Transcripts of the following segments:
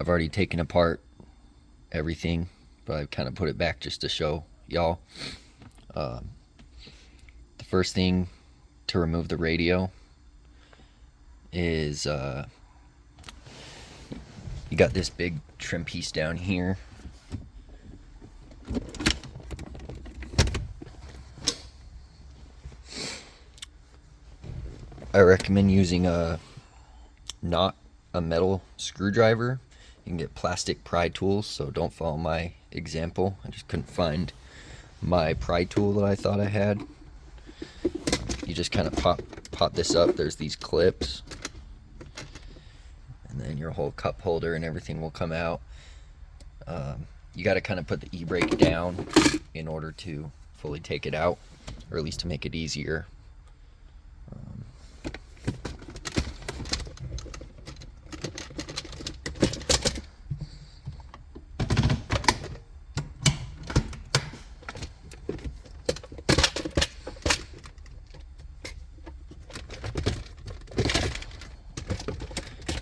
I've already taken apart everything, but I've kind of put it back just to show y'all. The first thing to remove the radio is you got this big trim piece down here. I recommend using not a metal screwdriver. You can get plastic pry tools, so don't follow my example. I just couldn't find my pry tool that I thought I had. You just kind of pop this up. There's these clips, and then your whole cup holder and everything will come out. You got to kind of put the e-brake down in order to fully take it out, or at least to make it easier.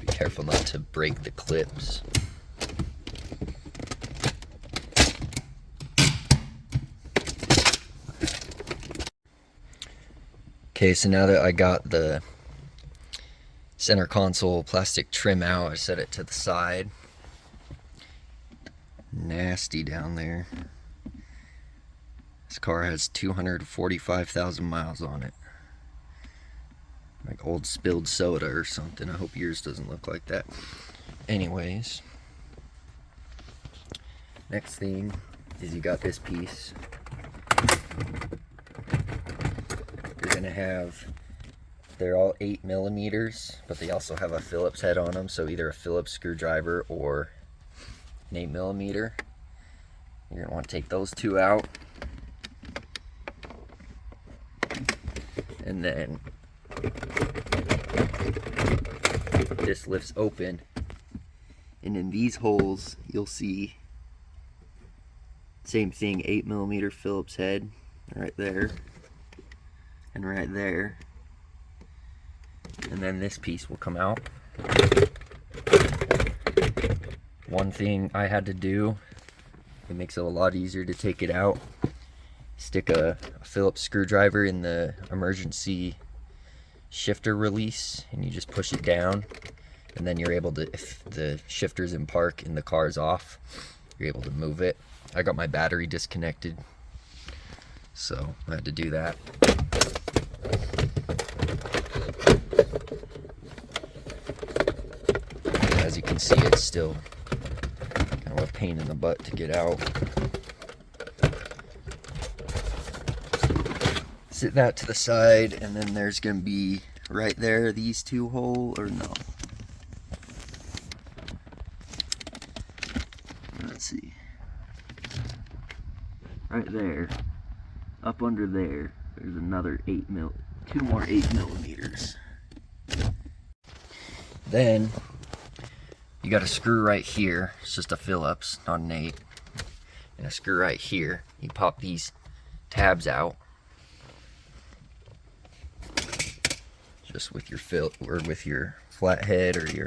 Be careful not to break the clips. Okay, so now that I got the center console plastic trim out, I set it to the side. Nasty down there. This car has 245,000 miles on it. Like old spilled soda or something. I hope yours doesn't look like that. Anyways, next thing is you got this piece. You're gonna have, they're all 8mm, but they also have a Phillips head on them, so either a Phillips screwdriver or an 8mm. You're gonna want to take those two out, and then this lifts open, and in these holes you'll see same thing, 8mm Phillips head right there and right there, and then this piece will come out. One thing I had to do, it makes it a lot easier to take it out, stick a Phillips screwdriver in the emergency shifter release, and you just push it down, and then you're able to, if the shifter's in park and the car's off, you're able to move it. I got my battery disconnected, so I had to do that. As you can see, it's still kind of a pain in the butt to get out. Sit that to the side, and then there's going to be right there these two holes, or no. Let's see. Right there, up under there, there's another 8mm, two more 8mm. Then you got a screw right here. It's just a Phillips, not an 8, and a screw right here. You pop these tabs out, just with your with your flathead or your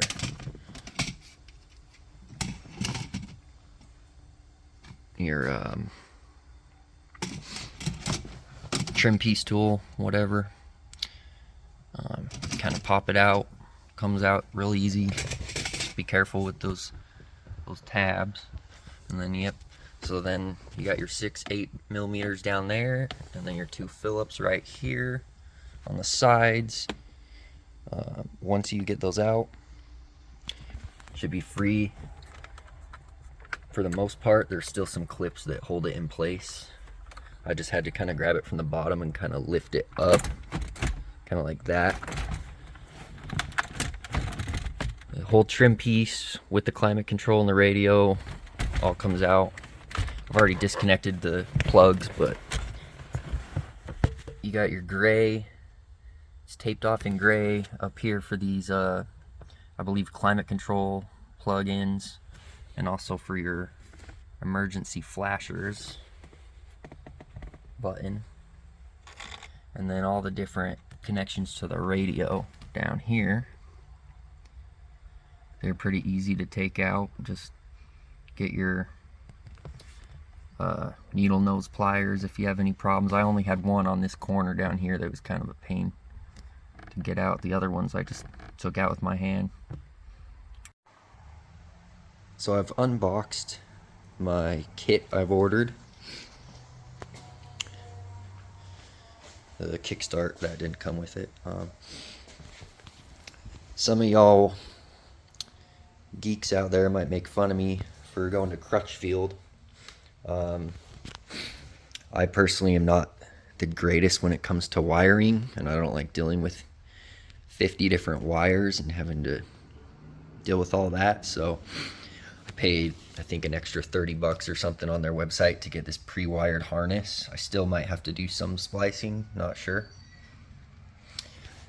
trim piece tool, whatever. Kind of pop it out, comes out real easy. Just be careful with those tabs, and then yep. So then you got your 8mm down there, and then your two Phillips right here on the sides. Once you get those out, should be free. For the most part, there's still some clips that hold it in place. I just had to kind of grab it from the bottom and kind of lift it up, kind of like that. The whole trim piece with the climate control and the radio all comes out. I've already disconnected the plugs, but you got your gray. It's taped off in gray up here for these, I believe, climate control plug-ins, and also for your emergency flashers button. And then all the different connections to the radio down here. They're pretty easy to take out. Just get your needle nose pliers if you have any problems. I only had one on this corner down here that was kind of a pain to get out. The other ones I just took out with my hand. So I've unboxed my kit I've ordered. The kickstart that didn't come with it. Some of y'all geeks out there might make fun of me for going to Crutchfield. I personally am not the greatest when it comes to wiring, and I don't like dealing with 50 different wires and having to deal with all that. So I paid, I think, an extra 30 bucks or something on their website to get this pre-wired harness. I still might have to do some splicing, not sure.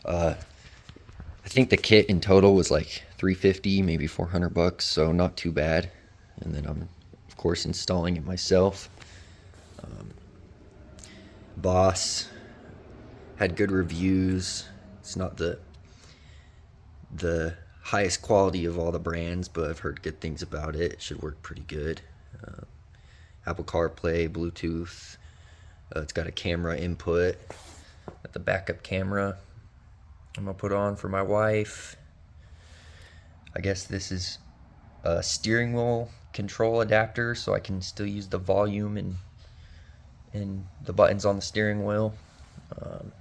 I think the kit in total was like $350, maybe 400 bucks, so not too bad. And then I'm, of course, installing it myself. Boss had good reviews. It's not the highest quality of all the brands, but I've heard good things about it. It should work pretty good. Apple Carplay, Bluetooth. It's got a camera input. Got the backup camera I'm gonna put on for my wife. I guess this is a steering wheel control adapter, so I can still use the volume and the buttons on the steering wheel. And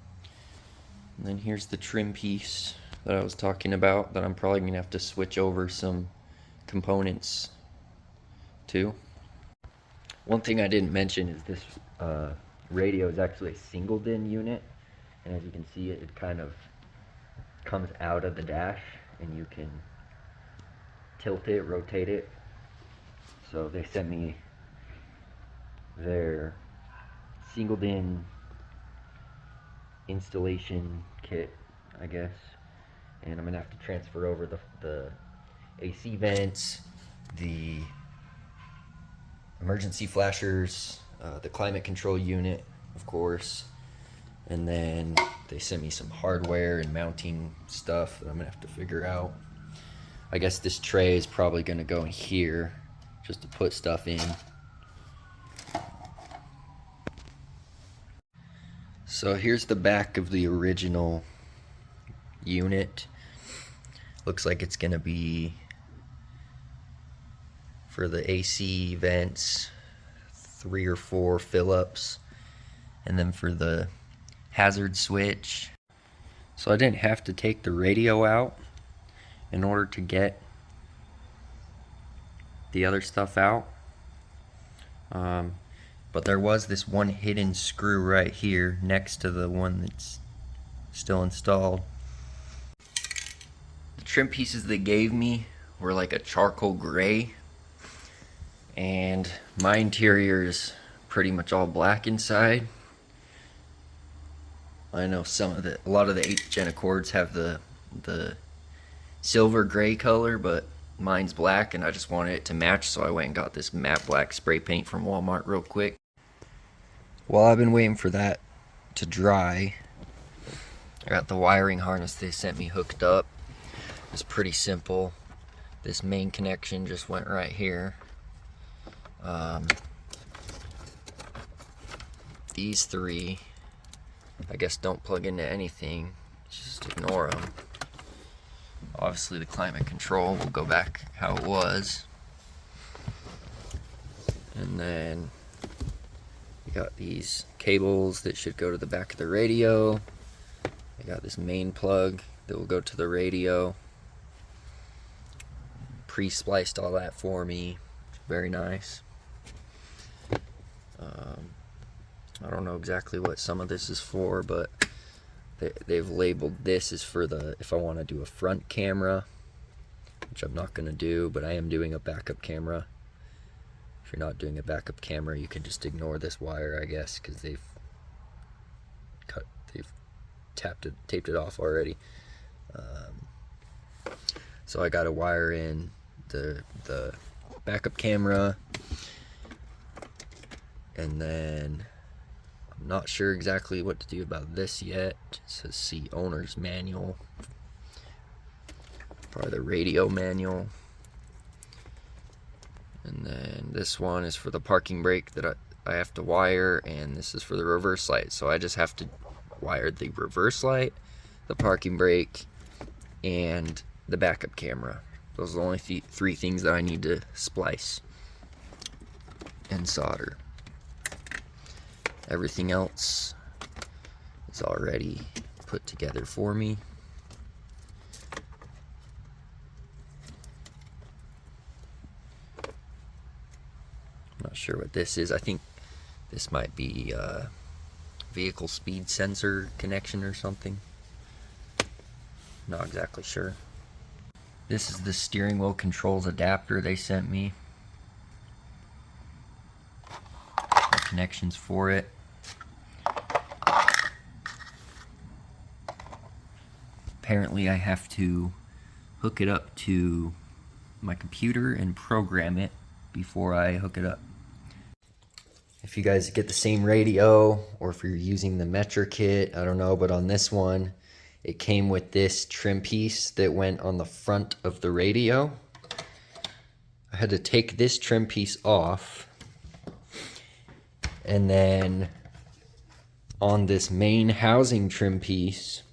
then here's the trim piece that I was talking about that I'm probably gonna have to switch over some components to. One thing I didn't mention is this radio is actually a single DIN unit, and as you can see, it kind of comes out of the dash, and you can tilt it, rotate it. So they sent me their single DIN installation kit, I guess, and I'm gonna have to transfer over the AC vents, the emergency flashers, the climate control unit, of course, and then they sent me some hardware and mounting stuff that I'm gonna have to figure out. I guess this tray is probably gonna go in here just to put stuff in. So here's the back of the original unit. Looks like it's gonna be for the AC vents, 3 or 4 Phillips, and then for the hazard switch. So I didn't have to take the radio out in order to get the other stuff out. But there was this one hidden screw right here next to the one that's still installed. The trim pieces they gave me were like a charcoal gray, and my interior is pretty much all black inside. I know a lot of the 8th gen Accords have the silver gray color, but mine's black, and I just wanted it to match, so I went and got this matte black spray paint from Walmart real quick. While I've been waiting for that to dry, I got the wiring harness they sent me hooked up. It's pretty simple. This main connection just went right here. These 3, I guess, don't plug into anything. Just ignore them. Obviously the climate control will go back how it was. And then we got these cables that should go to the back of the radio. I got this main plug that will go to the radio. Pre-spliced all that for me. Very nice. I don't know exactly what some of this is for, but they've labeled this as for if I want to do a front camera, which I'm not going to do, but I am doing a backup camera. If you're not doing a backup camera, you can just ignore this wire, I guess, because they've taped it off already. So I got to wire in the backup camera, and then I'm not sure exactly what to do about this yet. It says see owner's manual. probably the radio manual. And then this one is for the parking brake that I have to wire, and this is for the reverse light. So I just have to wire the reverse light, the parking brake, and the backup camera. Those are the only three things that I need to splice and solder. Everything else is already put together for me. I'm not sure what this is. I think this might be a vehicle speed sensor connection or something. Not exactly sure. This is the steering wheel controls adapter they sent me. The connections for it. Apparently I have to hook it up to my computer and program it before I hook it up. If you guys get the same radio, or if you're using the Metro kit, I don't know, but on this one, it came with this trim piece that went on the front of the radio. I had to take this trim piece off, and then on this main housing trim piece,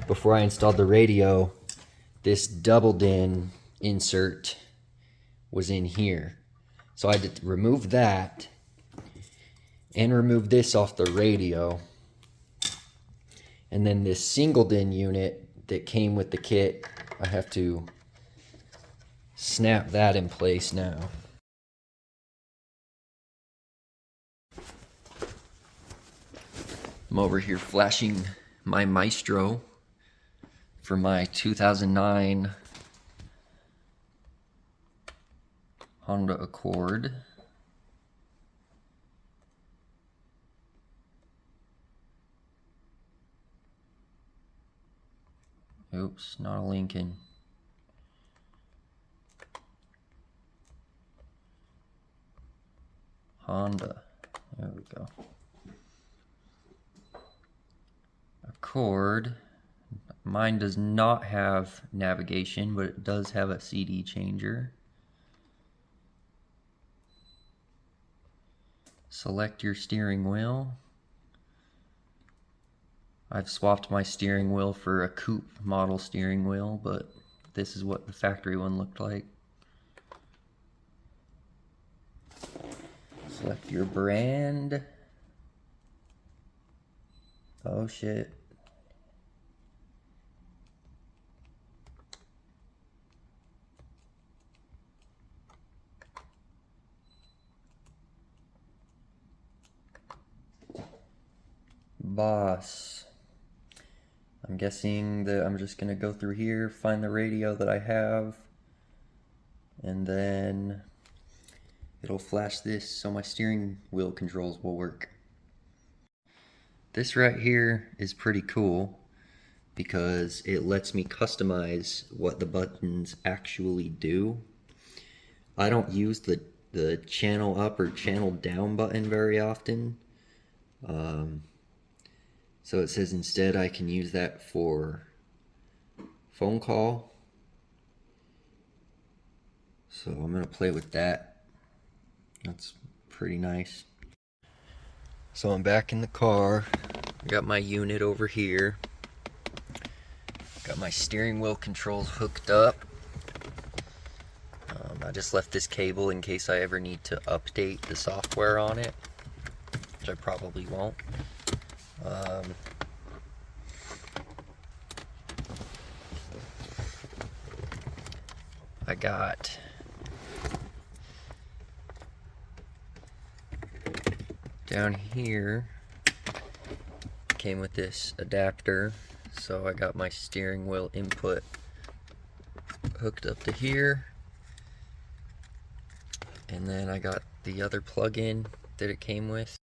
before I installed the radio, this doubled in insert was in here. So I had to remove that and remove this off the radio. And then this singled in unit that came with the kit, I have to snap that in place now. I'm over here flashing my Maestro for my 2009 Honda Accord. Oops, not a Lincoln. Honda. There we go. Accord. Mine does not have navigation, but it does have a CD changer. Select your steering wheel. I've swapped my steering wheel for a coupe model steering wheel, but this is what the factory one looked like. Select your brand. Oh shit. Boss. I'm guessing that I'm just gonna go through here, find the radio that I have, and then it'll flash this so my steering wheel controls will work. This right here is pretty cool because it lets me customize what the buttons actually do. I don't use the channel up or channel down button very often. So it says instead I can use that for phone call. So I'm gonna play with that. That's pretty nice. So I'm back in the car. I got my unit over here. Got my steering wheel controls hooked up. I just left this cable in case I ever need to update the software on it, which I probably won't. I got down here, came with this adapter, so I got my steering wheel input hooked up to here, and then I got the other plug-in that it came with.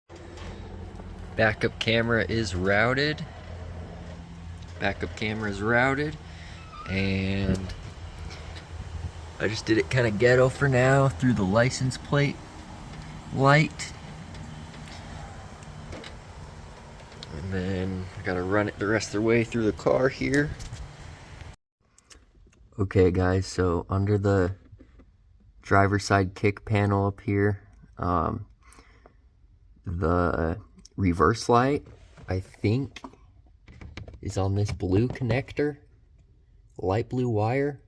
Backup camera is routed. And I just did it kind of ghetto for now through the license plate light. And then I gotta run it the rest of the way through the car here. Okay guys, so under the driver's side kick panel up here, the reverse light, I think, is on this blue connector, light blue wire,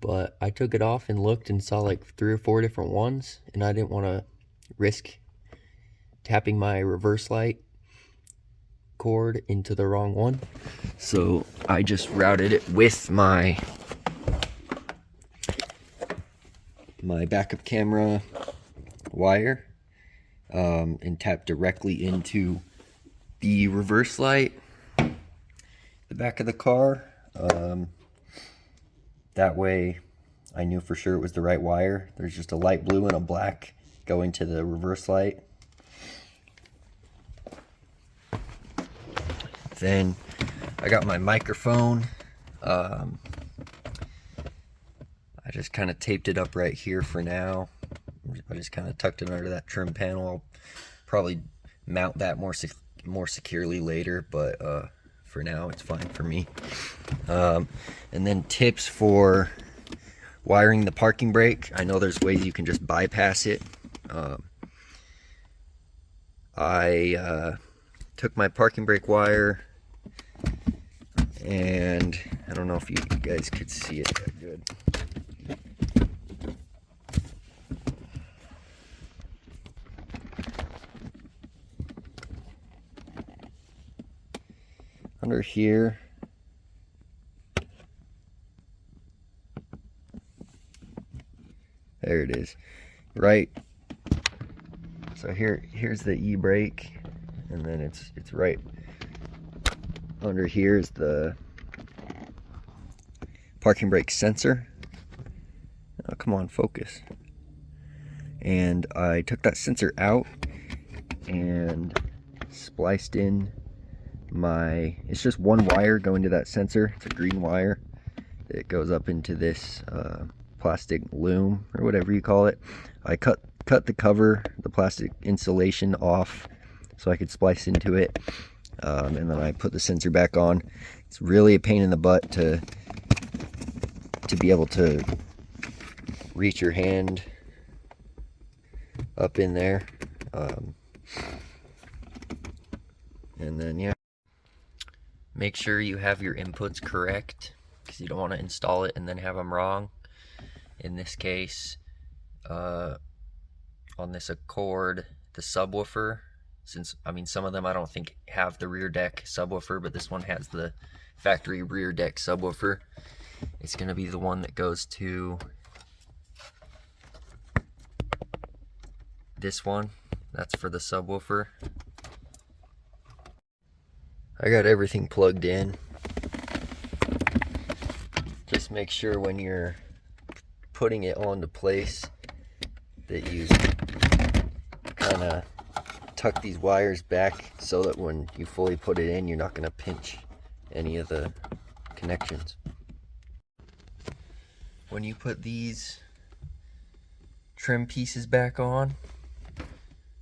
but I took it off and looked and saw like 3 or 4 different ones, and I didn't want to risk tapping my reverse light cord into the wrong one, so I just routed it with my backup camera wire and tapped directly into the reverse light, the back of the car. That way I knew for sure it was the right wire. There's just a light blue and a black going to the reverse light. Then I got my microphone. I just kind of taped it up right here for now. I just kind of tucked it under that trim panel. I'll probably mount that more securely later, but for now it's fine for me. And then tips for wiring the parking brake. I know there's ways you can just bypass it. I took my parking brake wire, and I don't know if you guys could see it that good. Under here, there it is, right. So here's the e-brake, and then it's right under here is the parking brake sensor. Oh, come on, focus. And I took that sensor out and spliced in it's just one wire going to that sensor. It's a green wire. It goes up into this plastic loom or whatever you call it. I cut the cover, the plastic insulation off so I could splice into it, and then I put the sensor back on. It's really a pain in the butt to be able to reach your hand up in there, and then yeah, make sure you have your inputs correct, because you don't want to install it and then have them wrong. In this case, on this Accord, the subwoofer, since some of them I don't think have the rear deck subwoofer, but this one has the factory rear deck subwoofer. It's going to be the one that goes to this one. That's for the subwoofer. I got everything plugged in. Just make sure when you're putting it onto place that you kind of tuck these wires back so that when you fully put it in, you're not going to pinch any of the connections. When you put these trim pieces back on,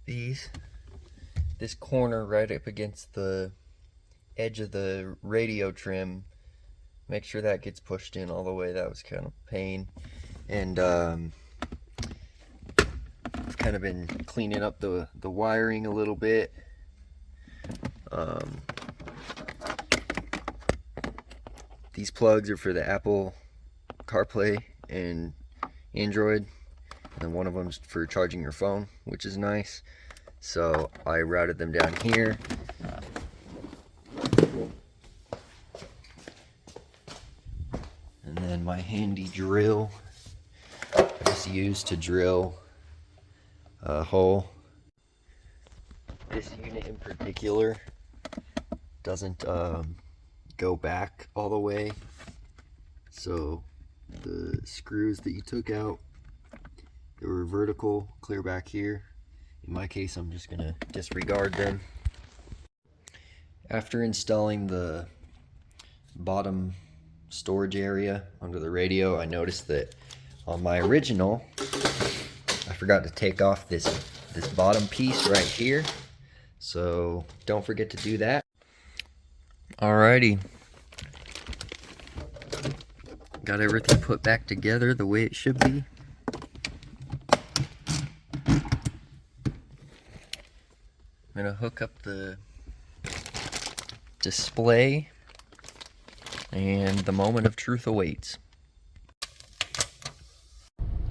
this corner right up against the edge of the radio trim, make sure that gets pushed in all the way. That was kind of pain. And I've kind of been cleaning up the wiring a little bit. These plugs are for the Apple Carplay and Android, and one of them's for charging your phone, which is nice. So I routed them down here. And then my handy drill I just used to drill a hole. This unit in particular doesn't go back all the way, so the screws that you took out, they were vertical, clear back here. In my case, I'm just gonna disregard them. After installing the bottom storage area under the radio, I noticed that on my original, I forgot to take off this bottom piece right here. So don't forget to do that. Alrighty. Got everything put back together the way it should be. I'm gonna hook up the display, and the moment of truth awaits.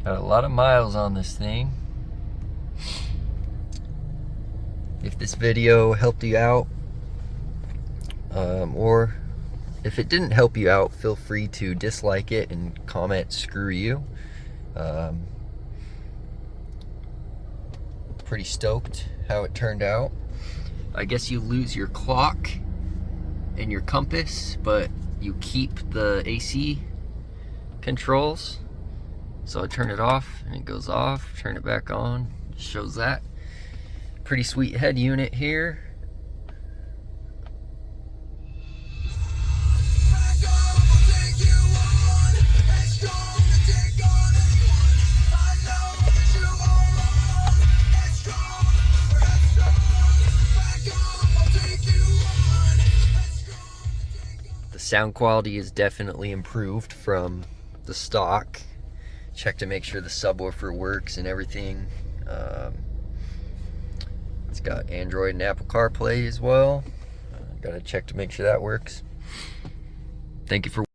Got a lot of miles on this thing. If this video helped you out, or if it didn't help you out, feel free to dislike it and comment "screw you." Pretty stoked how it turned out. I guess you lose your clock and your compass, but you keep the AC controls. So I turn it off and it goes off, turn it back on, shows that. Pretty sweet head unit here. The sound quality is definitely improved from the stock. Check to make sure the subwoofer works and everything. It's got Android and Apple Carplay as well. Gotta check to make sure that works. Thank you for